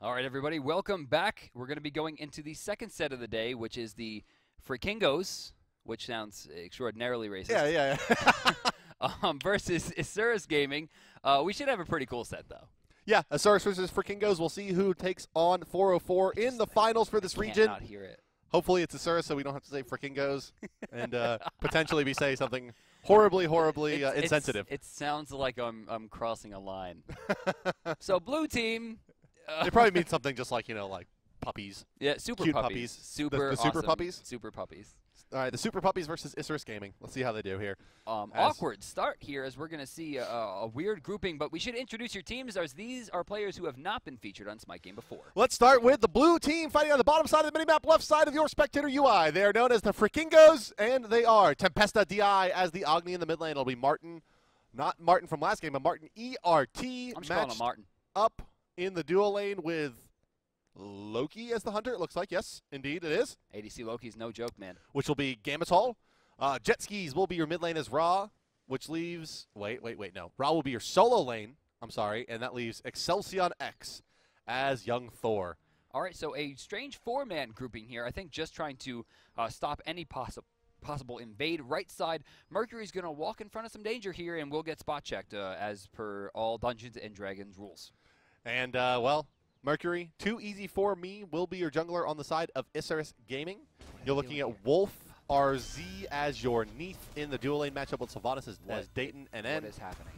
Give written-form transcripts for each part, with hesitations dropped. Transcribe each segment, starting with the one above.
All right, everybody, welcome back. We're going to be going into the second set of the day, which is the Frikingos, which sounds extraordinarily racist. Yeah. Versus Isurus Gaming. We should have a pretty cool set, though. Yeah, Isurus versus Frikingos. We'll see who takes on 404 in the finals for this region. I cannot hear it. Hopefully it's Isurus, so we don't have to say Frikingos and potentially be saying something horribly insensitive. It sounds like I'm crossing a line. So blue team. It probably means something just like, like puppies. Yeah, super Cute puppies. Super the super awesome. puppies? Super puppies. All right, the Super Puppies versus Isurus Gaming. Let's see how they do here. Awkward start here as we're going to see a weird grouping, but we should introduce your teams as these are players who have not been featured on Smite Game before. Let's start with the blue team fighting on the bottom side of the minimap, left side of your spectator UI. They are known as the Frikingos, and they are Tempesta DI as the Agni in the mid lane. It'll be Martin, not Martin from last game, but Martin ERT. I'm just calling him Martin. Up in the dual lane with Loki as the hunter, it looks like. Yes, indeed it is. ADC Loki's no joke, man. Which will be Gamatol. Jet Skis will be your mid lane as Ra, which leaves... Wait, no. Ra will be your solo lane, I'm sorry, and that leaves Excelsion X as young Thor. All right, so a strange four-man grouping here. I think just trying to stop any possible invade. Right side, Mercury's going to walk in front of some danger here, and we'll get spot checked as per all Dungeons & Dragons rules. And, well... Mercury, too easy for me, will be your jungler on the side of Isurus Gaming. You're looking at Wolf RZ as your Neath in the dual lane matchup with Sylvanas as Dayton and N. What is happening?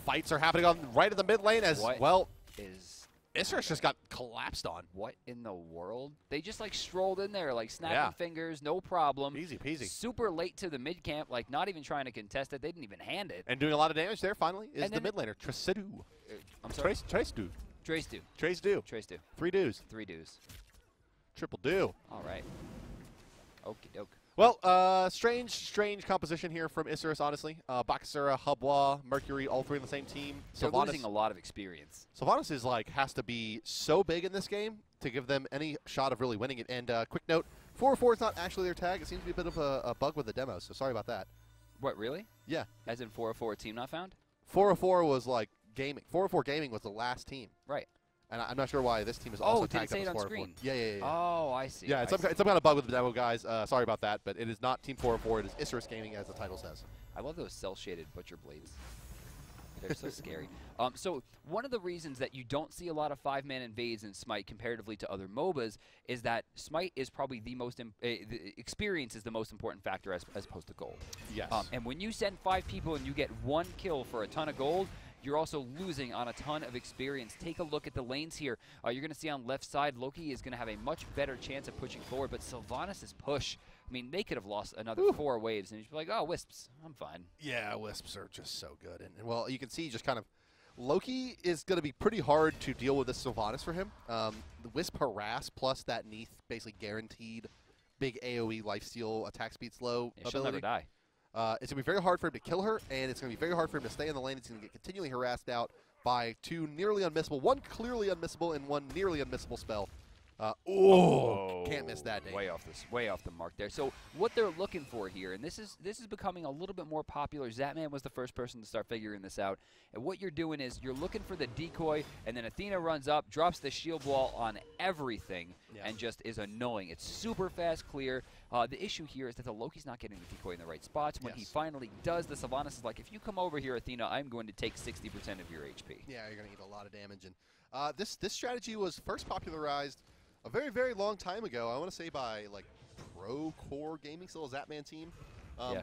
Fights are happening on right at the mid lane as well. Is Isurus just got collapsed on. What in the world? They just like strolled in there, like snapping fingers, no problem. Easy peasy. Super late to the mid camp, like not even trying to contest it. They didn't even hand it. And doing a lot of damage there. Finally, is the mid laner Tresidu. I'm sorry. Tresidu. Trace do. Trace do. 3 doos. 3 doos. Triple do. All right. Okie doke. Well, strange composition here from Isurus, honestly. Bakasura, Hubwa, Mercury, all three on the same team. They're losing a lot of experience. Sylvanas is has to be so big in this game to give them any shot of really winning it. And quick note, 404 is not actually their tag. It seems to be a bit of a bug with the demo, so sorry about that. What, really? Yeah. As in 404 team not found? 404 was Gaming. 404 Gaming was the last team. Right. And I'm not sure why this team is also tagged up as 404. Screen? Yeah. Oh, I see. Yeah, it's some kind of bug with the demo, guys. Sorry about that, but it is not Team 404. It is Isurus Gaming, as the title says. I love those cell-shaded butcher blades. They're so scary. So one of the reasons that you don't see a lot of five-man invades in Smite comparatively to other MOBAs is that Smite is probably the most the experience is the most important factor as opposed to gold. Yes. And when you send 5 people and you get 1 kill for a ton of gold, you're also losing on a ton of experience. Take a look at the lanes here. You're going to see on left side, Loki is going to have a much better chance of pushing forward, but Sylvanas' push, I mean, they could have lost another 4 waves, and you'd be like, oh, Wisps, I'm fine. Yeah, Wisps are just so good. And well, you can see just kind of Loki is going to be pretty hard to deal with this Sylvanas for him. The Wisp harass plus that Neath basically guaranteed big AoE lifesteal attack speed slow ability. She'll never die. It's going to be very hard for him to kill her, and it's going to be very hard for him to stay in the lane. He's going to get continually harassed out by 2 nearly unmissable, 1 clearly unmissable, and 1 nearly unmissable spell. Can't miss that, Dave. Way off the mark there. So what they're looking for here, and this is becoming a little bit more popular. Zatman was the first person to start figuring this out. And what you're doing is you're looking for the decoy, and then Athena runs up, drops the shield wall on everything, and just is annoying. It's super fast clear. The issue here is that the Loki's not getting the decoy in the right spots. When he finally does, the Sylvanas is like, if you come over here, Athena, I'm going to take 60% of your HP. Yeah, you're going to eat a lot of damage. And this strategy was first popularized a very, very long time ago. I want to say by Pro Core Gaming, still a Zatman team,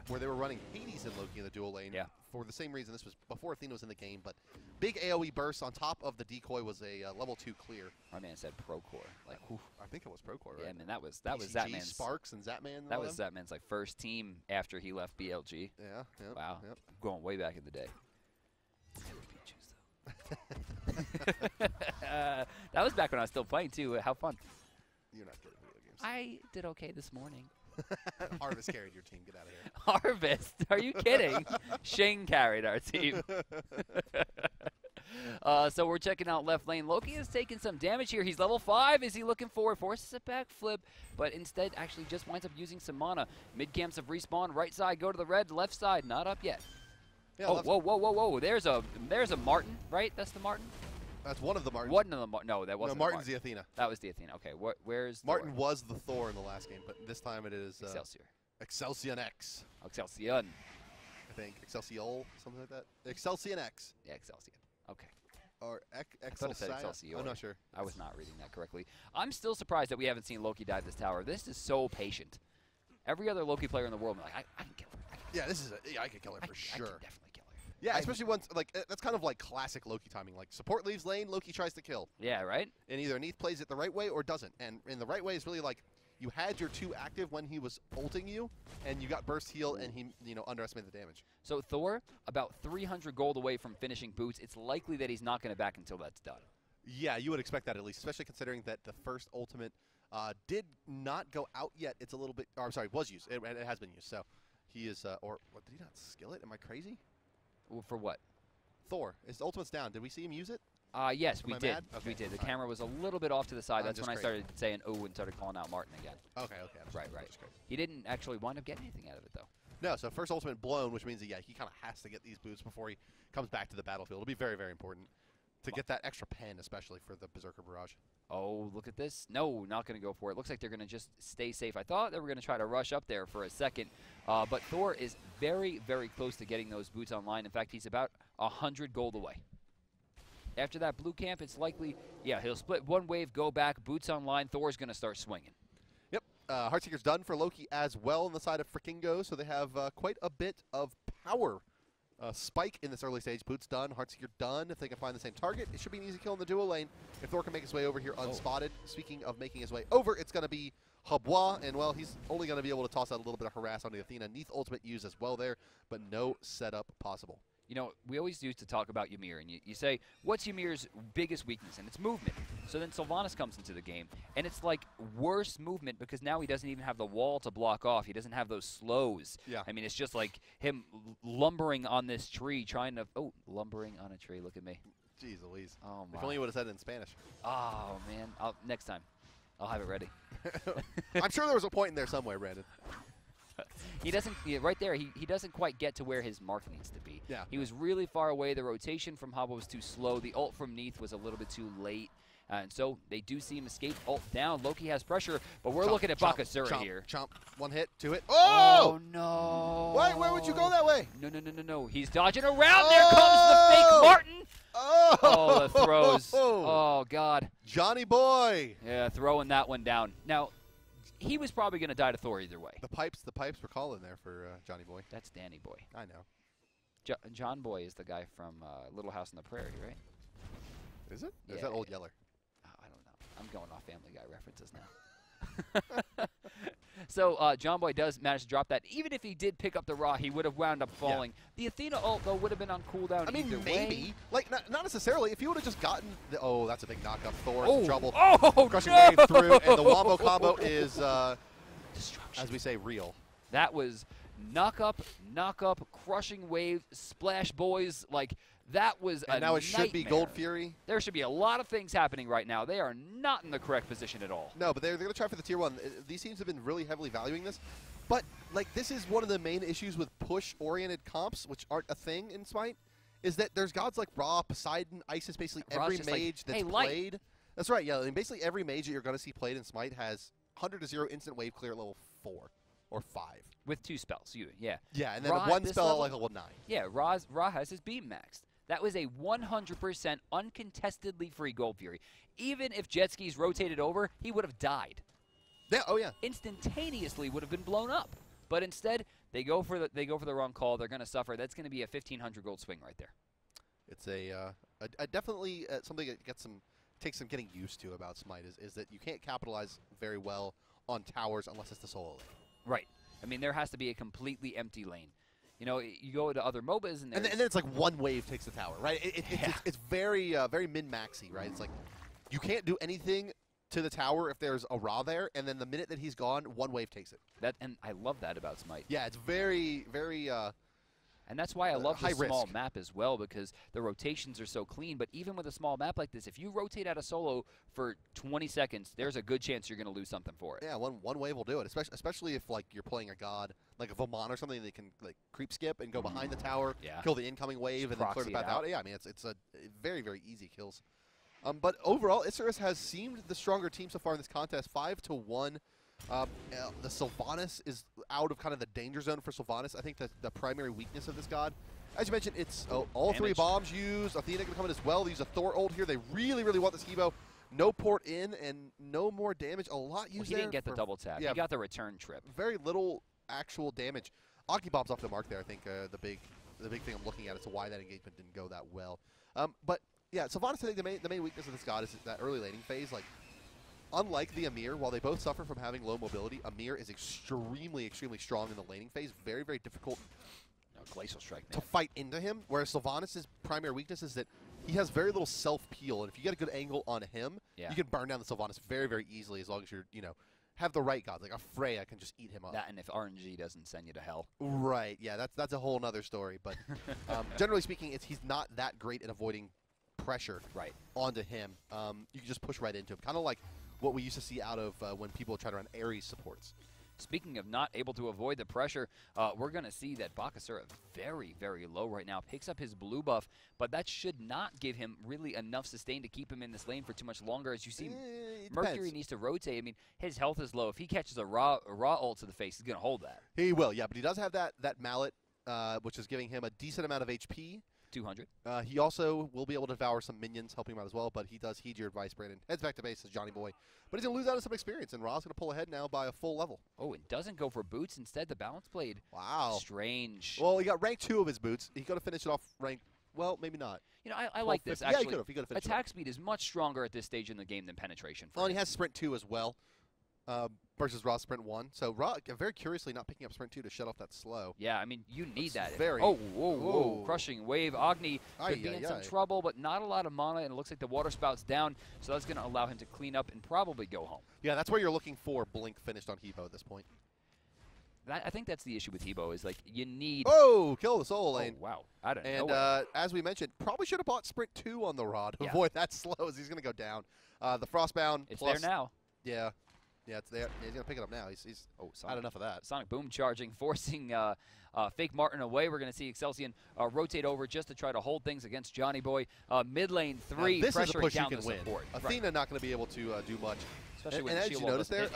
where they were running Hades and Loki in the dual lane. For the same reason, this was before Athena was in the game, but big AoE bursts on top of the decoy was a level 2 clear. My man said Pro Core. I think it was Pro Core, right? Yeah, man, that was Zatman's. Sparks and Zatman. That was Zatman's first team after he left BLG. Yeah. Wow. Yep. Going way back in the day. That was back when I was still playing too. How fun! You're not good at video games. I did okay this morning. Harvest carried your team. Get out of here. Harvest? Are you kidding? Shane carried our team. So we're checking out left lane. Loki is taking some damage here. He's level 5. Is he looking forward? Forces a backflip, but instead actually just winds up using some mana. Mid camps have respawned. Right side, go to the red. Left side, not up yet. Yeah, oh, whoa. There's a Martin, right? That's the Martin? That's one of the Martins. One of them. No, that wasn't. No, Martin's the Athena. That was the Athena. Okay, where's Martin Thor? was the Thor in the last game, but this time it is Excelsior. Excelsior X. Excelsior. I think Excelsior, something like that. Excelsior X. Yeah, Excelsior. Okay. Or I thought it said Excelsior. Excelsior. I'm not sure. I was not reading that correctly. I'm still surprised that we haven't seen Loki dive this tower. This is so patient. Every other Loki player in the world, I'm like, I can kill her. Yeah, this is I could kill her for sure. I can definitely kill her. Yeah, especially once that's kind of like classic Loki timing. Like support leaves lane, Loki tries to kill. Yeah, right. And either Neath plays it the right way or doesn't. And in the right way is really like you had your 2 active when he was ulting you, and you got burst heal, and he underestimated the damage. So Thor, about 300 gold away from finishing boots. It's likely that he's not going to back until that's done. Yeah, you would expect that at least, especially considering that the first ultimate did not go out yet. It's a little bit, or I'm sorry, was used. It has been used. So he is, or what, did he not skill it? Am I crazy? Well, for what? Thor. His ultimate's down. Did we see him use it? Yes, we did. Okay. We did. The camera was a little bit off to the side. That's when I crazy. started saying "oh" and started calling out Martin again. Okay. Right. He didn't actually wind up getting anything out of it, though. No, so first ultimate blown, which means that, yeah, he kind of has to get these boots before he comes back to the battlefield. It'll be very, very important to get that extra pen, especially for the Berserker Barrage. Oh, look at this. No, not going to go for it. Looks like they're going to just stay safe. I thought they were going to try to rush up there for a second, but Thor is very, very close to getting those boots online. In fact, he's about 100 gold away. After that blue camp, it's likely, yeah, he'll split one wave, go back, boots online. Thor's going to start swinging. Yep. Heartseeker's done for Loki as well on the side of Frikingos, so they have quite a bit of power. Spike in this early stage. Boots done. Heartseeker done. If they can find the same target, it should be an easy kill in the duo lane. If Thor can make his way over here unspotted. Speaking of making his way over, it's going to be Habois, and, well, he's only going to be able to toss out a little bit of harass on the Athena. Neath ultimate used as well there, but no setup possible. You know, we always used to talk about Ymir, and you say, what's Ymir's biggest weakness? And it's movement. So then Sylvanas comes into the game, and it's like worse movement because now he doesn't even have the wall to block off. He doesn't have those slows. Yeah. I mean, it's just like him lumbering on this tree, trying to, lumbering on a tree. Look at me. Jeez Louise. Oh, my. If only you would have said it in Spanish. Oh, man. Next time. I'll have it ready. I'm sure there was a point in there somewhere, Brandon. He doesn't, right there, he doesn't quite get to where his mark needs to be. Yeah. He was really far away. The rotation from Haba was too slow. The ult from Neath was a little bit too late. And so they do see him escape. Ult down. Loki has pressure, but we're looking at Bakasura here. Chomp. 1 hit, 2 hit. Oh, no. Why? Where would you go that way? No. He's dodging around. There comes the fake Martin. Oh, the throws. Oh, God. Johnny boy. Yeah, throwing that one down. Now, he was probably going to die to Thor either way. The pipes were calling there for Johnny boy. That's Danny boy. I know. John Boy is the guy from Little House on the Prairie, right? Is it? Yeah, is that Old Yeller? I don't know. I'm going off Family Guy references now. So John Boy does manage to drop that. Even if he did pick up the Raw, he would have wound up falling. Yeah. The Athena ult, though, would have been on cooldown either way. Maybe. Like, not necessarily. If he would have just gotten the... Oh, that's a big knock-up. Thor's in trouble. Oh, Crushing no! wave through, and the wombo combo is, destruction. as we say, real. That was knock up, crushing wave, splash boys. Like, that was and now it nightmare. should be Gold Fury. There should be a lot of things happening right now. They are not in the correct position at all. No, but they're going to try for the tier 1. These teams have been really heavily valuing this. But, like, this is one of the main issues with push-oriented comps, which aren't a thing in Smite, is that there's gods like Ra, Poseidon, Isis, basically every mage that's played. That's right, yeah. I mean, basically every mage that you're going to see played in Smite has 100 to 0 instant wave clear at level 4 or 5. With 2 spells, yeah. Yeah, and then Ra, one spell at like level 9. Yeah, Ra has his beam maxed. That was a 100% uncontestedly free Gold Fury. Even if jet skis rotated over, he would have died. Yeah, oh yeah. Instantaneously would have been blown up. But instead, they go for the wrong call. They're going to suffer. That's going to be a 1,500 gold swing right there. It's a definitely something that takes some getting used to about Smite is that you can't capitalize very well on towers unless it's the solo lane. Right. I mean, there has to be a completely empty lane. You know, you go to other MOBAs and then it's like one wave takes the tower, right? It's very very min-maxy, right? It's like you can't do anything to the tower if there's a Ra there, and then the minute that he's gone, one wave takes it. And I love that about Smite. Yeah, it's very very. And that's why I love the small risk. map as well, because the rotations are so clean. But even with a small map like this, if you rotate out a solo for 20 seconds, there's a good chance you're going to lose something for it. Yeah, one wave will do it, especially if like you're playing a god like a Vamon or something that can like creep skip and go behind the tower, kill the incoming wave, and then clear the path out. Yeah, I mean it's a very very easy kills. But overall, Isurus has seemed the stronger team so far in this contest, 5-1. The Sylvanas is out of kind of the danger zone for Sylvanas. I think that the primary weakness of this god, as you mentioned, it's all 3 bombs used. Athena can come in as well. They use a Thor ult here. They really, really want this Evo. No port in and no more damage. A lot used he didn't get the double tap. Yeah, he got the return trip. Very little actual damage. Agni bomb's off the mark there. I think the big thing I'm looking at as to why that engagement didn't go that well. But yeah, Sylvanas, I think the main weakness of this god is that early laning phase. Like, unlike the Amir, while they both suffer from having low mobility, Amir is extremely, extremely strong in the laning phase. Very, very difficult Glacial Strike, to fight into him, whereas Sylvanas' primary weakness is that he has very little self-peel, and if you get a good angle on him, you can burn down the Sylvanas very, very easily as long as you're, have the right gods. Like a Freya can just eat him up. That, and if RNG doesn't send you to hell. Right, yeah, that's a whole other story. But generally speaking, he's not that great at avoiding pressure onto him. You can just push right into him, kind of like what we used to see out of when people try to run Ares supports. Speaking of not able to avoid the pressure, we're going to see that Bakasura very, very low right now. Picks up his blue buff, but that should not give him really enough sustain to keep him in this lane for too much longer. As you see, Mercury needs to rotate. I mean, his health is low. If he catches a raw ult to the face, he's going to hold that. He will, yeah, but he does have that mallet, which is giving him a decent amount of HP. 200. He also will be able to devour some minions, helping him out as well, but he does heed your advice, Brandon. Heads back to base as Johnny Boy. But he's going to lose out on some experience, and Ra's going to pull ahead now by a full level. Oh, it doesn't go for boots. Instead, the balance blade. Wow. Strange. Well, he got rank 2 of his boots. He could have finished it off rank, well, maybe not. You know, I like this, actually. Yeah, he could have. He could have finished Attack speed is much stronger at this stage in the game than penetration. Well, and he has sprint 2 as well. Versus Raw Sprint 1. So Raw, very curiously, not picking up Sprint 2 to shut off that slow. Yeah, I mean, you need that. Very. Oh, whoa. Crushing wave. Agni could be in some trouble, but not a lot of mana, and it looks like the water spout's down, so that's going to allow him to clean up and probably go home. Yeah, that's where you're looking for Blink finished on Hebo at this point. I think that's the issue with Hebo is, like, you need... Oh, kill the soul lane. Oh, wow. I don't know. And as we mentioned, probably should have bought Sprint 2 on the Raw to avoid that slow as he's going to go down. The Frostbound It's plus, there now. Yeah. Yeah, it's there. Yeah, he's going to pick it up now. He's had enough of that. Sonic Boom charging, forcing Fake Martin away. We're going to see Excelsior rotate over just to try to hold things against Johnny Boy. Mid lane 3, this pressure is a push down you can the win. support. Athena not going to be able to do much. Especially and when as you notice there,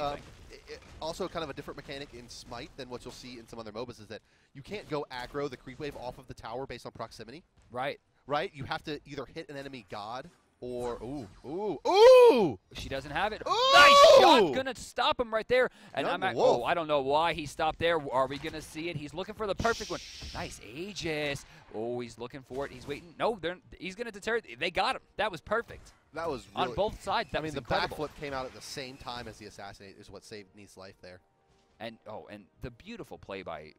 it also kind of a different mechanic in Smite than what you'll see in some other MOBAs is that you can't go aggro the creep wave off of the tower based on proximity. Right. Right? You have to either hit an enemy god or ooh! She doesn't have it. Ooh! Nice shot, gonna stop him right there. And I don't know why he stopped there. Are we gonna see it? He's looking for the perfect one. Nice Aegis. Oh, he's looking for it. He's waiting. No, he's gonna deter. They got him. That was perfect. That was really, on both sides. That was incredible. The backflip came out at the same time as the assassinate is what saved Neith's life there. And the beautiful play by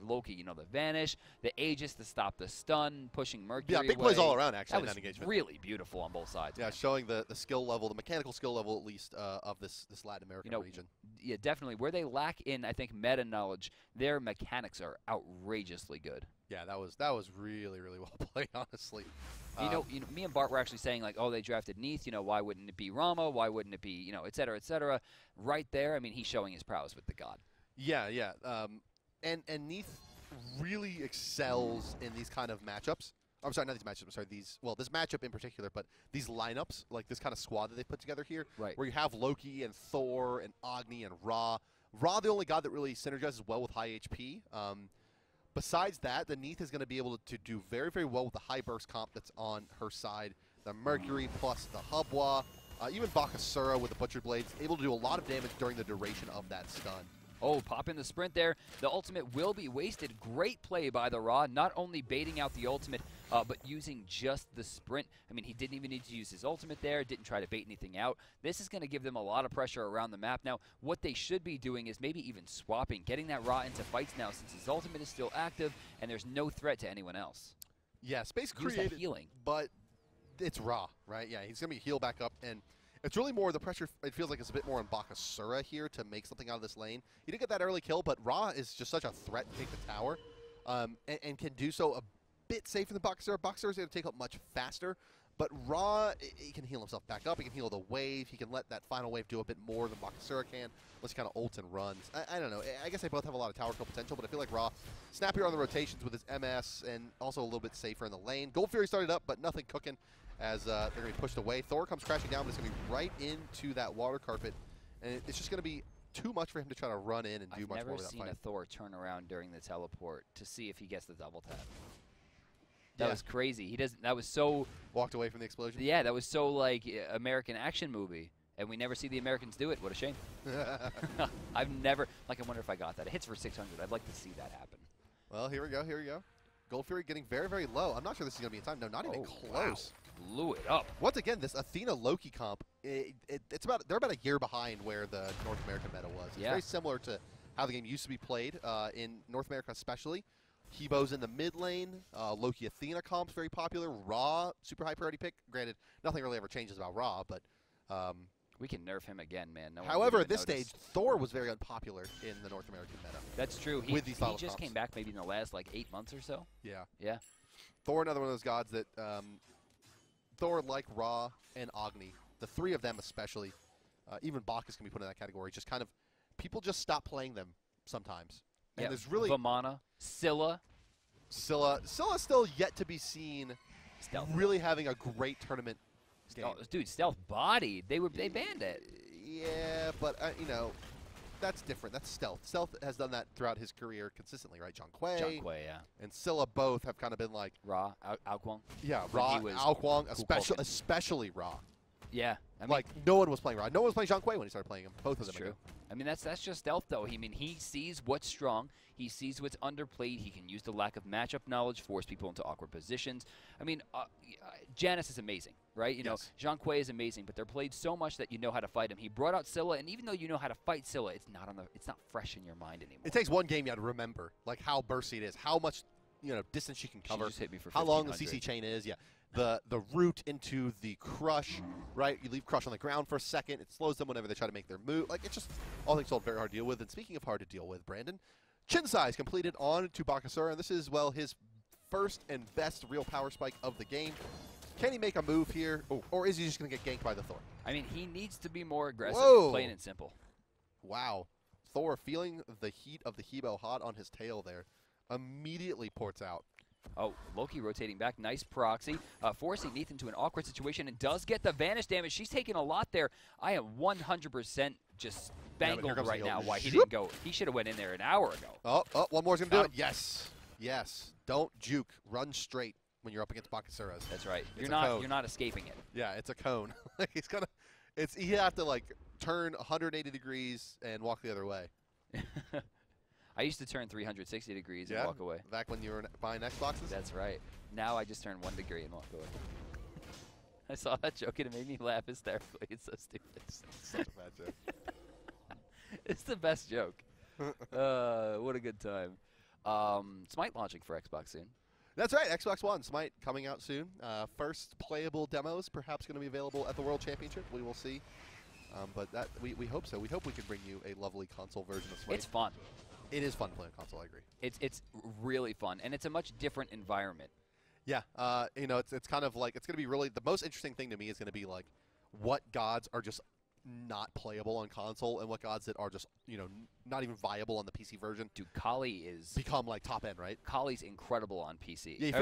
Loki, you know, the vanish, the Aegis to stop the stun, pushing Mercury Yeah, big away. plays all around, actually, that in that engagement. Really beautiful on both sides. Yeah, showing the skill level, the mechanical skill level, at least, of this Latin American region. Yeah, definitely. Where they lack in, I think, meta knowledge, their mechanics are outrageously good. Yeah, that was really, really well played, honestly. You know, me and Bart were actually saying, like, oh, they drafted Neith, you know, why wouldn't it be Rama? Why wouldn't it be, you know, et cetera, et cetera. Right there, I mean, he's showing his prowess with the god. Yeah. And Neith really excels in these kind of matchups. I'm sorry, not these matchups. I'm sorry, this matchup in particular, but these lineups, like this kind of squad that they put together here, where you have Loki and Thor and Agni and Ra. Ra, the only god that really synergizes well with high HP. Besides that, the Neith is going to be able to do very, very well with the high burst comp that's on her side. The Mercury plus the Hubwa, even Bakasura with the Butcher Blades, able to do a lot of damage during the duration of that stun. Oh, pop in the sprint there. The ultimate will be wasted. Great play by the Raw, not only baiting out the ultimate, but using just the sprint. I mean, he didn't even need to use his ultimate there, didn't try to bait anything out. This is going to give them a lot of pressure around the map. Now, what they should be doing is maybe even swapping, getting that Raw into fights now since his ultimate is still active and there's no threat to anyone else. Yeah, space use created, that healing. But it's Raw, right? Yeah, he's going to be healed back up, and it's really more the pressure. It feels like it's a bit more on Bakasura here to make something out of this lane. He did get that early kill, but Ra is just such a threat to take the tower, and can do so a bit safer than Bakasura. Bakasura is going to take up much faster, but Ra, he can heal himself back up. He can heal the wave. He can let that final wave do a bit more than Bakasura can. Unless he kind of ults and runs. I don't know. I guess they both have a lot of tower kill potential, but I feel like Ra snappier on the rotations with his MS and also a little bit safer in the lane. Gold Fury started up, but nothing cooking. as they're going to be pushed away. Thor comes crashing down, but it's going to be right into that water carpet, and it's just going to be too much for him to try to run in and do much more with that fight. I've never seen a Thor turn around during the teleport to see if he gets the double tap. That was crazy. He doesn't. That was so. Walked away from the explosion. Yeah, that was so like American action movie, and we never see the Americans do it. What a shame. I've never. Like, I wonder if I got that. It hits for 600. I'd like to see that happen. Well, here we go. Here we go. Gold Fury getting very, very low. I'm not sure this is going to be in time. No, not even close. Wow. Blew it up. Once again, this Athena Loki comp, it's about they're about a year behind where the North American meta was. It's very similar to how the game used to be played in North America, especially. Hebo's in the mid lane. Loki Athena comp's very popular. Raw, super high priority pick. Granted, nothing really ever changes about Raw, but we can nerf him again, man. No however, at this stage, Thor was very unpopular in the North American meta. That's true. He just comps. Came back maybe in the last like 8 months or so. Yeah. Yeah. Thor, another one of those gods that Thor, like Ra and Agni, the three of them especially, even Bacchus can be put in that category. Just kind of, people just stop playing them sometimes. And there's really Vamana, Scylla still yet to be seen. Stealth. Really having a great tournament game. Dude, Stealth bodied. They banned it. Yeah, but you know, that's different. That's Stealth. Stealth has done that throughout his career consistently, right? John Quay, yeah. And Scylla both have kind of been like Ra, Ao Kwang. Yeah, Ra, Ao Kwang, especially Ra. Yeah, I mean, like no one was playing Ra. No one was playing John Quay when he started playing him. Both of them. True. I mean, that's just Stealth though. I mean, he sees what's strong. He sees what's underplayed. He can use the lack of matchup knowledge, force people into awkward positions. I mean, Janus is amazing, right? You know, Jean Quay is amazing, but they're played so much that you know how to fight him. He brought out Scylla, and even though you know how to fight Scylla, it's not fresh in your mind anymore. It takes one game you got to remember, like how bursty it is, how much distance she can cover, she just hit me for how long the CC chain is. Yeah, the route into the crush, right? You leave crush on the ground for a second. It slows them whenever they try to make their move. Like, it's just all things told very hard to deal with. And speaking of hard to deal with, Brandon, Chin size completed on to Bakasura, and this is, well, his first and best real power spike of the game. Can he make a move here, or is he just going to get ganked by the Thor? I mean, he needs to be more aggressive, plain and simple. Wow. Thor feeling the heat of the Hebo hot on his tail there. Immediately ports out. Oh, Loki rotating back. Nice proxy. Forcing Neith into an awkward situation and does get the vanish damage. She's taking a lot there. I am 100% just bangled right now why he didn't go. He should have went in there an hour ago. Oh, one more is going to do it. Yes. Don't juke. Run straight when you're up against Bakasuras. That's right. You're not escaping it. Yeah, it's a cone. You have to like turn 180 degrees and walk the other way. I used to turn 360 degrees and walk away. Back when you were buying Xboxes? That's right. Now I just turn 1 degree and walk away. I saw that joke and it made me laugh hysterically. It's so stupid. It's such a bad joke. It's the best joke. What a good time. Smite launching for Xbox soon. That's right. Xbox One. Smite coming out soon. First playable demos perhaps going to be available at the World Championship. We will see. But we hope so. We hope we can bring you a lovely console version of Smite. It's fun. It is fun playing console, I agree. It's really fun, and it's a much different environment. Yeah, it's kind of like, it's going to be really, the most interesting thing to me is going to be like what gods are just not playable on console and what gods that are just, not even viable on the PC version. Dude, Kali is... become like top end, right? Kali's incredible on PC. Yeah,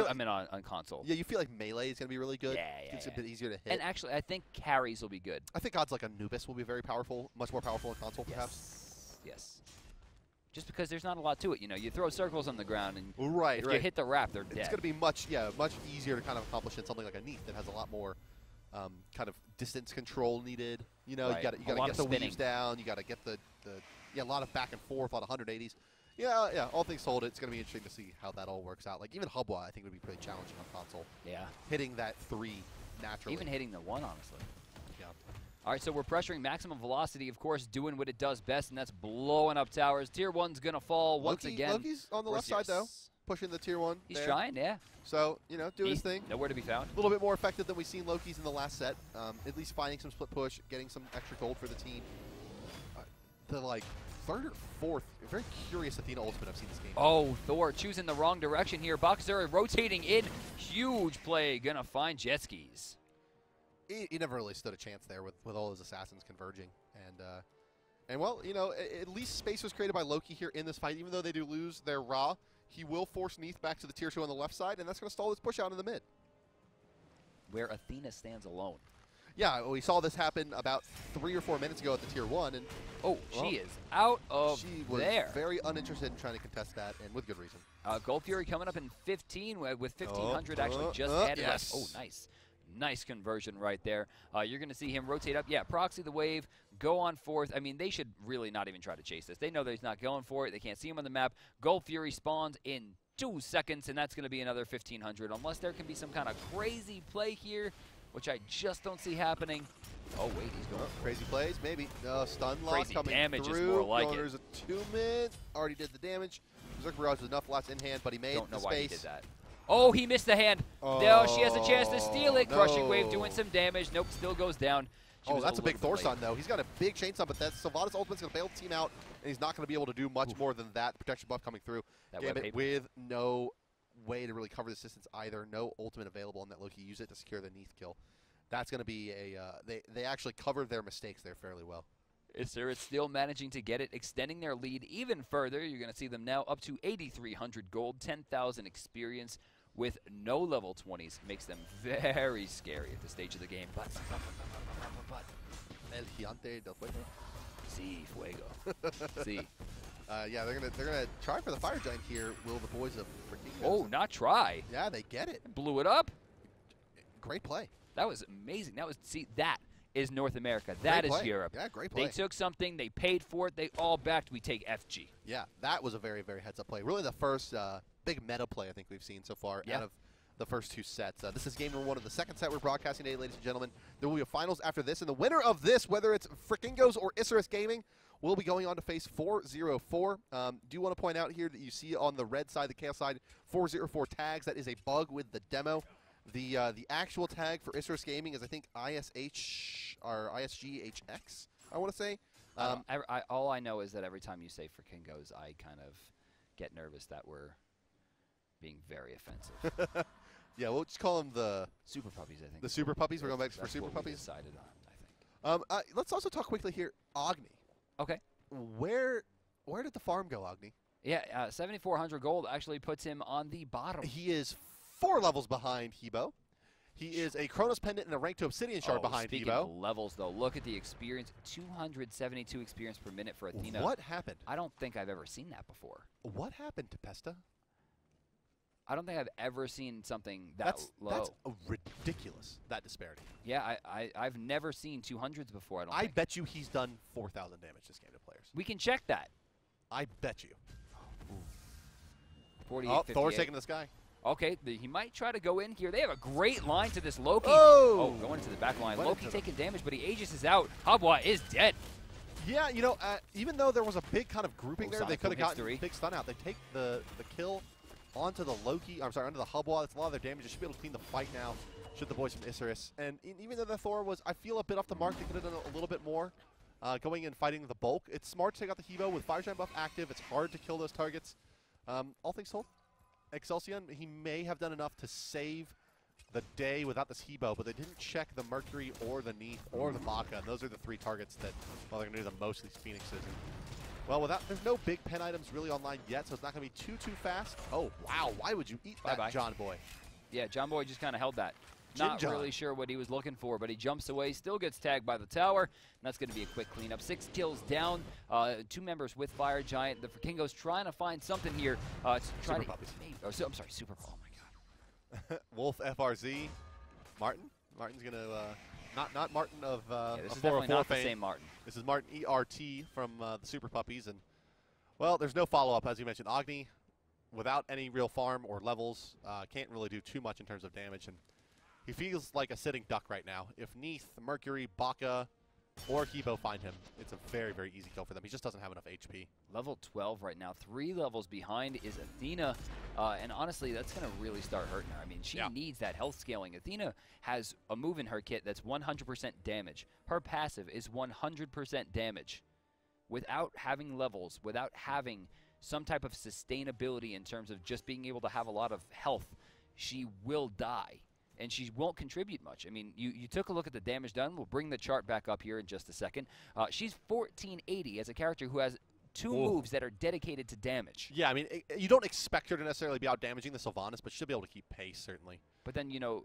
on console. Yeah, you feel like Melee is going to be really good. Yeah. It's a bit easier to hit. And actually, I think carries will be good. I think gods like Anubis will be very powerful, much more powerful on console, perhaps. Yes. Just because there's not a lot to it, you throw circles on the ground and if you hit the wrap, they're dead. It's going to be much easier to kind of accomplish in something like a Neath that has a lot more kind of distance control needed. You got to get the weaves down. You got to get a lot of back and forth, a lot of 180s. Yeah. All things told, it's going to be interesting to see how that all works out. Like even Hubwa, I think would be pretty challenging on console. Yeah. Hitting that 3 naturally. Even hitting the 1, honestly. Yeah. All right, so we're pressuring maximum velocity, of course, doing what it does best, and that's blowing up towers. Tier 1's going to fall once again. Loki's on the left side, though, pushing the Tier 1. He's trying, yeah. So, doing his thing. Nowhere to be found. A little bit more effective than we've seen Loki's in the last set. At least finding some split push, getting some extra gold for the team. The, third or fourth, very curious Athena ultimate I've seen this game. Oh, Thor choosing the wrong direction here. Bakasura rotating in. Huge play. Going to find jet skis. He never really stood a chance there with all his assassins converging. And well, at least space was created by Loki here in this fight. Even though they do lose their Ra, he will force Neath back to the Tier 2 on the left side, and that's going to stall his push out in the mid. where Athena stands alone. Yeah, we saw this happen about 3 or 4 minutes ago at the Tier 1, and she is out of she was very uninterested in trying to contest that, and with good reason. Gold Fury coming up in 15 with 1,500 actually just added. Yes. Oh, nice. Nice conversion right there. You're going to see him rotate up. Yeah, proxy the wave, go on fourth. I mean, they should really not even try to chase this. They know that he's not going for it. They can't see him on the map. Gold Fury spawns in 2 seconds, and that's going to be another 1,500, unless there can be some kind of crazy play here, which I just don't see happening. Oh, wait, he's going crazy plays, maybe. Stun lock crazy coming damage through. is more like There's a 2-minute. Already did the damage. Berserker Barrage was enough lots in hand, but he made Don't know the why space. he did that. Oh, he missed the hand. No, she has a chance to steal it. No. Crushing Wave doing some damage. Nope, still goes down. That's a big Thor stun, though. He's got a big chain stun, but that Sylvanas ultimate's going to bail the team out, and he's not going to be able to do much more than that. Protection buff coming through. Gambit with no way to really cover the distance either. No ultimate available on that Loki. Use it to secure the Neath kill. That's going to be a they actually covered their mistakes there fairly well. Isurus still managing to get it, extending their lead even further. You're going to see them now up to 8,300 gold, 10,000 experience with no level 20s. Makes them very scary at this stage of the game. But El Gigante del Fuego. Sí, fuego. Sí. Yeah, they're gonna try for the Fire Giant here. Will the boys of Frikingos? Oh, not try. Yeah, they get it. Blew it up. Great play. That was amazing. That is North America. That is Europe. Yeah, great play. They took something. They paid for it. They all backed. We take FG. Yeah, that was a very, very heads-up play. Really the first big meta play I think we've seen so far out of the first 2 sets. This is game number 1 of the second set we're broadcasting today, ladies and gentlemen. There will be a finals after this, and the winner of this, whether it's Frikingos or Isurus Gaming, will be going on to face 404. Do want to point out here that you see on the red side, the Chaos side, 404 tags. That is a bug with the demo. The actual tag for Isurus Gaming is, I think, ISH or ISGHX, I want to say. All I know is that every time you say Frikingos, I kind of get nervous that we're being very offensive. Yeah, we'll just call them the Super Puppies, I think. The Super Puppies? We're going back for Super what Puppies? we decided on, I think. Let's also talk quickly here. Agni. Okay. Where did the farm go, Agni? Yeah, 7,400 gold actually puts him on the bottom. He is 4 levels behind Hebo. He is a Chronos Pendant and a Rank 2 Obsidian Shard behind speaking Hebo. of levels, though, look at the experience. 272 experience per minute for Athena. What happened? I don't think I've ever seen that before. What happened to Pesta? I don't think I've ever seen something that low. That's ridiculous, that disparity. Yeah, I've never seen 200s before, I bet you he's done 4,000 damage this game to players. We can check that. I bet you. 48, Thor's taking this guy. Okay, he might try to go in here. They have a great line to this Loki. Oh, going into the back line. Loki taking damage, but he Aegis is out. Habwa is dead. Yeah, you know, even though there was a big kind of grouping there, they could have gotten 3. big stun out. They take the kill onto the Loki, I'm sorry, onto the Hubwall. That's a lot of their damage. They should be able to clean the fight now, should the boys from Isurus. And even though the Thor was, I feel, a bit off the mark, they could have done a little bit more going in fighting the bulk. It's smart to take out the Hebo with Fire Giant buff active. It's hard to kill those targets. All things told, Excelsior, he may have done enough to save the day without this Hebo, but they didn't check the Mercury or the Neath or the Baka. And those are the 3 targets that, well, they're going to do the most of these Phoenixes. And, well, there's no big pen items really online yet, so it's not going to be too fast. Oh, wow. Why would you eat that, John Boy? Yeah, John Boy just kind of held that. Not really sure what he was looking for, but he jumps away, still gets tagged by the tower, and that's going to be a quick cleanup. 6 kills down, 2 members with Fire Giant. The Frikingos trying to find something here. Super Puppies. I'm sorry, Super. Oh, my God. Wolf FRZ. Martin's going to, not Martin of this is definitely not the same Martin. This is Martin ERT from the Super Puppies. And, well, there's no follow-up, as you mentioned. Agni, without any real farm or levels, can't really do too much in terms of damage. And he feels like a sitting duck right now. If Neath, Mercury, Baka, or Hebo find him, it's a very, very easy kill for them. He just doesn't have enough HP. Level 12 right now. 3 levels behind is Athena. And honestly, that's going to really start hurting her. I mean, she needs that health scaling. Athena has a move in her kit that's 100% damage. Her passive is 100% damage. Without having levels, without having some type of sustainability in terms of just being able to have a lot of health, she will die. And she won't contribute much. I mean, you took a look at the damage done. We'll bring the chart back up here in just a second. She's 1480 as a character who has 2 moves that are dedicated to damage. Yeah, I mean, you don't expect her to necessarily be out damaging the Sylvanas, but she'll be able to keep pace, certainly. But then, you know,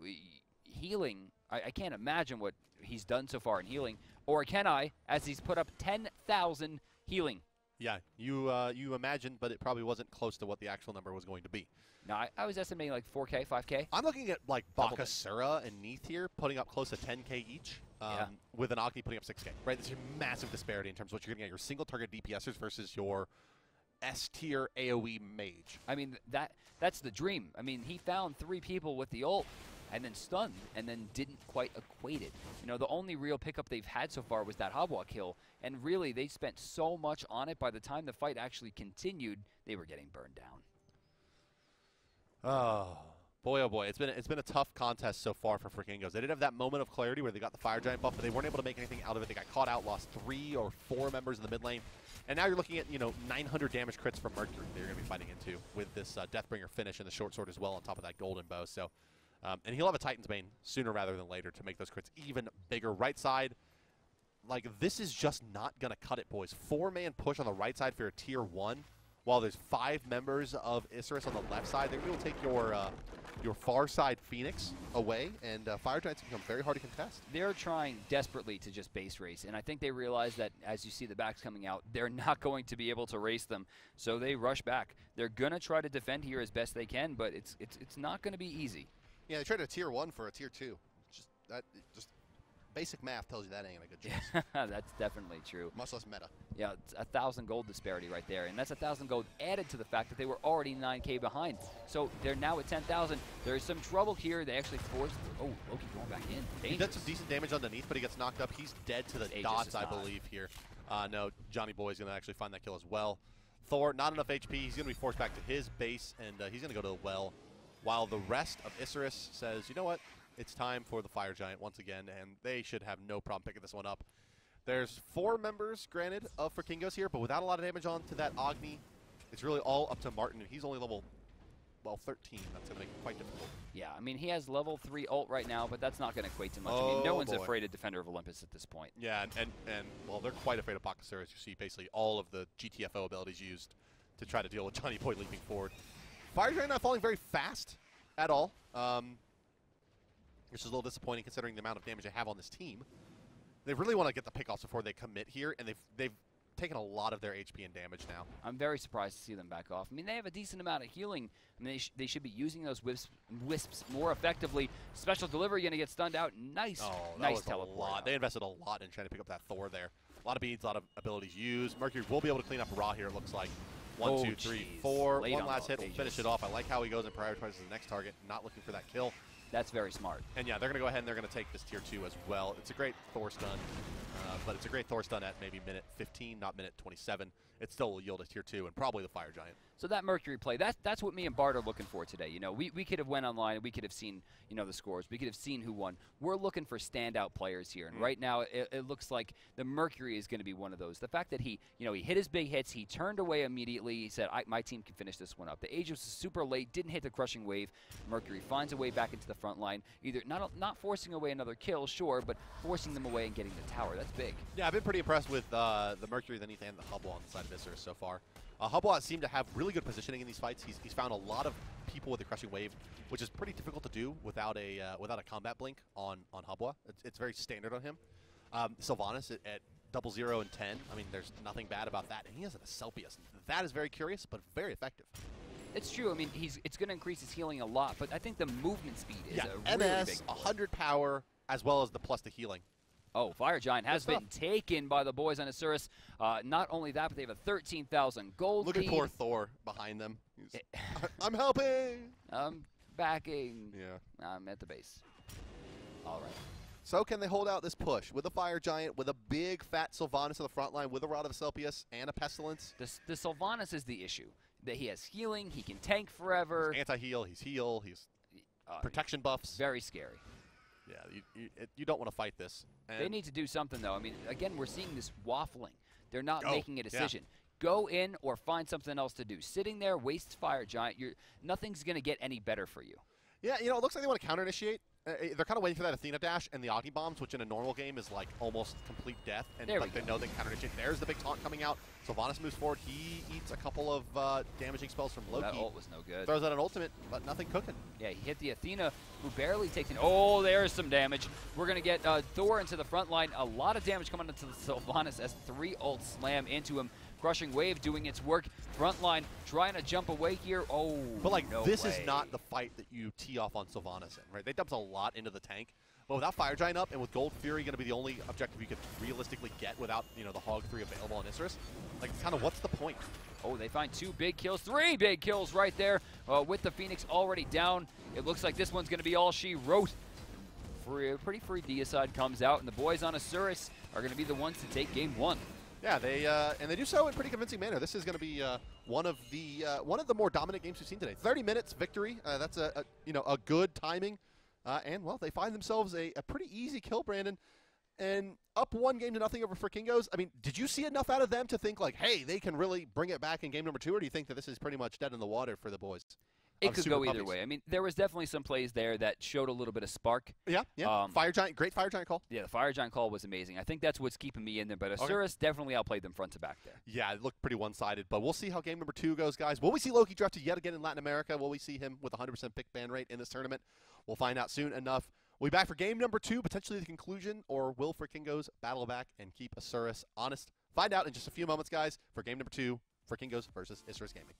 healing, I can't imagine what he's done so far in healing. Or can I, as he's put up 10,000 healing. Yeah, you imagined, but it probably wasn't close to what the actual number was going to be. No, I was estimating like 4K, 5K. I'm looking at like Bakasura and Neath here putting up close to 10K each, with an Agni putting up 6K. Right, there's a massive disparity in terms of what you're getting at your single target DPSers versus your S-tier AoE mage. I mean, that's the dream. I mean, he found 3 people with the ult and then stunned and then didn't quite equate it. You know, the only real pickup they've had so far was that Habwa kill, and really they spent so much on it. By the time the fight actually continued, they were getting burned down. Oh boy, it's been a tough contest so far for Frikingos. They did have that moment of clarity where they got the Fire Giant buff, but they weren't able to make anything out of it. They got caught out, lost 3 or 4 members in the mid lane, and now you're looking at 900 damage crits from Mercury that you're going to be fighting into with this Deathbringer finish and the short sword as well on top of that golden bow. So, and he'll have a Titan's Bane sooner rather than later to make those crits even bigger. Right side, like this is just not going to cut it, boys. 4-man push on the right side for your tier 1. While there's 5 members of Isurus on the left side, they're going to take your far side Phoenix away, and Fire Giants become very hard to contest. They're trying desperately to just base race, and I think they realize that as you see the backs coming out, they're not going to be able to race them, so they rush back. They're going to try to defend here as best they can, but it's not going to be easy. Yeah, they traded a tier 1 for a tier 2. Just basic math tells you that ain't a good choice. That's definitely true. Much less meta. Yeah, it's 1,000 gold disparity right there, and that's 1,000 gold added to the fact that they were already 9K behind. So they're now at 10,000. There's some trouble here. They actually forced. Oh, Loki going back in. Dangerous. He did some decent damage underneath, but he gets knocked up. He's dead to the dots, I believe, here. No, Johnny Boy's going to actually find that kill as well. Thor, not enough HP. He's going to be forced back to his base, and he's going to go to the well, while the rest of Isurus says, you know what? It's time for the Fire Giant once again, and they should have no problem picking this one up. There's 4 members, granted, of Frikingos here, but without a lot of damage onto that Agni, it's really all up to Martin, and he's only level, 13. That's going to make it quite difficult. Yeah, I mean, he has level 3 ult right now, but that's not going to equate to much. I mean, no one's afraid of Defender of Olympus at this point. Yeah, and well, they're quite afraid of Bakasura, as you see basically all of the GTFO abilities used to try to deal with Johnny Boy leaping forward. Fire Giant not falling very fast at all. Which is a little disappointing considering the amount of damage they have on this team. They really want to get the pickoffs before they commit here, and they've taken a lot of their HP and damage now. I'm very surprised to see them back off. I mean, they have a decent amount of healing. I mean, they should be using those wisps more effectively. Special delivery going to get stunned out. Nice, nice teleport. They invested a lot in trying to pick up that Thor there. A lot of beads, a lot of abilities used. Mercury will be able to clean up Ra here, it looks like. 1, 2, 3, 4. One last hit will finish it off. I like how he goes and prioritizes the next target, not looking for that kill. That's very smart. And yeah, they're going to go ahead and they're going to take this tier 2 as well. It's a great Thor stun, but it's a great Thor stun at maybe minute 15, not minute 27. It still will yield a tier 2 and probably the Fire Giant. So that Mercury play, that's what me and Bart are looking for today. You know, we could have went online and we could have seen, the scores. We could have seen who won. We're looking for standout players here. And right now, it looks like the Mercury is going to be one of those. The fact that he hit his big hits, he turned away immediately. He said, my team can finish this one up. The Aegis was super late, didn't hit the crushing wave. Mercury finds a way back into the front line, either not forcing away another kill, sure, but forcing them away and getting the tower. That's big. Yeah, I've been pretty impressed with the Mercury, the Neath, and the Hubble on the side of Isurus so far. Hubble seemed to have really good positioning in these fights. He's found a lot of people with the crushing wave, which is pretty difficult to do without a combat blink on Hubble. It's very standard on him. Sylvanas at 0-0 and 10. I mean, there's nothing bad about that. And he has an Aselpius. That is very curious, but very effective. It's true. I mean, it's going to increase his healing a lot, but I think the movement speed is a really big. MS, 100 power, as well as the plus to healing. Oh, Fire Giant has been taken by the boys on Isurus. Not only that, but they have a 13,000 gold lead. Look at poor Thor behind them. I'm helping. I'm backing. Yeah. I'm at the base. All right. So can they hold out this push with a Fire Giant, with a big fat Sylvanas on the front line, with a Rod of Aselpius and a Pestilence? The Sylvanas is the issue. That he has healing, he can tank forever. He's anti-heal, he's protection buffs. Very scary. Yeah, you don't want to fight this. And they need to do something, though. I mean, again, we're seeing this waffling. They're not making a decision. Yeah. Go in or find something else to do. Sitting there wastes Fire Giant. Nothing's going to get any better for you. Yeah, it looks like they want to counter-initiate. they're kind of waiting for that Athena dash and the Agni bombs, which in a normal game is like almost complete death. And there like they know they can counter it. There's the big taunt coming out. Sylvanas moves forward. He eats a couple of damaging spells from Loki. That ult was no good. Throws out an ultimate, but nothing cooking. Yeah, he hit the Athena, who barely takes it. Oh, there's some damage. We're going to get Thor into the front line. A lot of damage coming into the Sylvanas as 3 ults slam into him. Crushing Wave doing its work. Frontline trying to jump away here. Oh, but like no this way. is not the fight that you tee off on Sylvanas in, right? They dumped a lot into the tank, but without Fire Giant up and with Gold Fury going to be the only objective you could realistically get without the Hog 3 available on Isurus, like kind of what's the point? Oh, they find 2 big kills, 3 big kills right there with the Phoenix already down. It looks like this one's going to be all she wrote. Pretty free Deicide comes out, and the boys on Isurus are going to be the ones to take game 1. Yeah, they do so in pretty convincing manner. This is going to be one of the more dominant games we've seen today. 30 minutes victory. That's a good timing, and well, they find themselves a pretty easy kill, Brandon, and up 1-0 over Frikingos. I mean, did you see enough out of them to think like, hey, they can really bring it back in game number 2, or do you think that this is pretty much dead in the water for the boys? It could go either way. I mean, there was definitely some plays there that showed a little bit of spark. Yeah. Fire Giant, great Fire Giant call. Yeah, the Fire Giant call was amazing. I think that's what's keeping me in there, but Isurus definitely outplayed them front to back there. Yeah, it looked pretty one-sided, but we'll see how game number 2 goes, guys. Will we see Loki drafted yet again in Latin America? Will we see him with 100% pick ban rate in this tournament? We'll find out soon enough. We'll be back for game number 2, potentially the conclusion, or will Frikingos battle back and keep Isurus honest? Find out in just a few moments, guys, for game number 2, Frikingos versus Isurus Gaming.